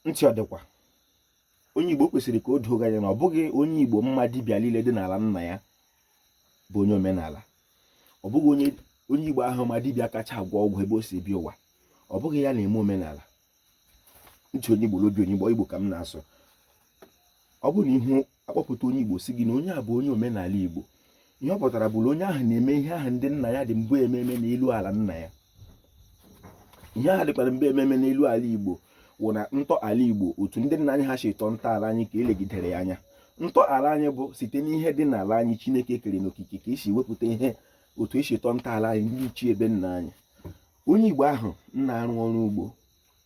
ntị ọ dịkwa onye Igbo kwesịrị ka o doo anya na ọ bụghị onye Igbo mma dibịa niile dị n'ala nna ya bụ onye omenala. Ọ bụghị onye Igbo ahụ ma dibịa kacha agwọ ọgwụ ebe o si bịa ụwa, ọ bụghị ya na-eme omenala. Ntị onye Igbo n'obi onye Igbo ka m na-asụ. Ọ bụrụ na ihu akpọpụta onye Igbo si gị na onye a bụ onye omenala Igbo, ihe ọ pụtara bụ na onye ahụ na-eme ihe ahụ ndị nna ya dị mbụ ememe n'elu ala nna ya. Ihe ahụ dịkwara mbụ ememe n'elu ala Igbo wụ na ntọala Igbo, otu ndị nna anyị ha si tọọ ntọala anyị ka elegidere ya anya. Ntọala anyị bụ site n'ihe dị n'ala anyị Chineke kere n'okike ka esi wepụta ihe otu esi tọọ ntọala anyị ndị ichie ebe nna anyị. Onye Igbo ahụ na-arụ ọrụ ugbo,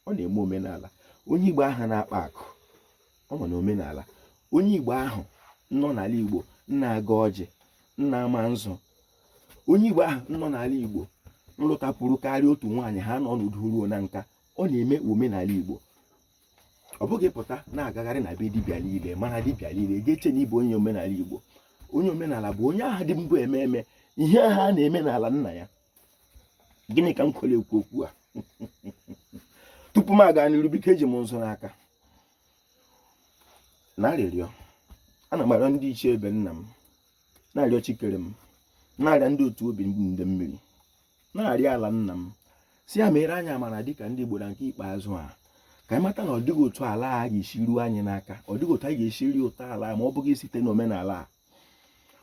ọ na-eme omenala. Onye Igbo ahụ na-akpa akụ, ọ nọ n'omenala. Onye Igbo ahụ nọ n'ala Igbo na-aga ọjị, na-ama nzọ. Onye Igbo ahụ nọ n'ala Igbo nlụtapụrụ karịa otu nwaanyị, ha nọ n'udo ruo na nka, ọ na-eme omenala Igbo. Ọ bụghị pụta na-agagharị na be dibịa niile, mana dibịa niile ga-eche na ịbụ onye omenala Igbo. Onye omenala bụ onye ahụ dị mbụ ememe ihe ha na-eme n'ala nna ya. Gịnị ka m kwere ekwu okwu a? Tupu m aga n'iru, biko eji m nso n'aka na-arịrịọ, ana m arịọ ndị ichie ebe nna m, na-arịọ Chikere m, na-arịọ ndị otu obi ndị mmiri, na-arịọ ala nna m si ya mere anyị amara dịka ndị Igbo na nke ikpeazụ a, ka anyị mata na ọ dịghị otu ala a ga-esi ruo anyị n'aka. Ọ dịghị otu anyị ga-esi rie ụtọ ala ma ọ bụghị site n'omenala a.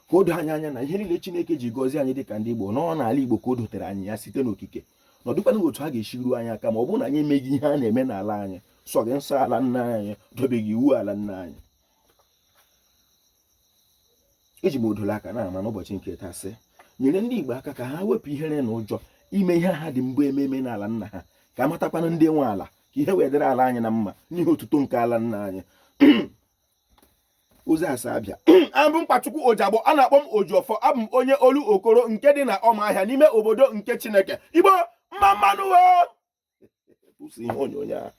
Ka o doo anyị anya na ihe niile Chineke ji gọzie anyị dịka ndị Igbo nọ n'ala Igbo ka o dotere anyị ya site n'okike. Na ọ dịkwana otu ha ga-esi ruo anyị aka ma ọ bụrụ na anyị emeghị ihe a na-eme n'ala anyị, sọ gị nsọ ala nna anyị, dobeghị iwu ala nna anyị. Eji m odolo aka na-ama n'ụbọchị nke taa sị, nyere ndị Igbo aka ka ha wepụ ihere na ụjọ ime ihe ha dị mbụ ememe n'ala nna ha, ka amatakwana ndị nwe ala, ka ihe wee dịrị ala anyị na mma n'ihe otuto nke ala nna anyị. Ozi asa abịa. Abụ m Mkpachukwu Ojagbo, a na-akpọ m Ojiọfọ. Abụ m onye olu okoro nke dị na Ọmahịa n'ime obodo nke Chineke. Igbo mma mmanụ ihe onyonyo a.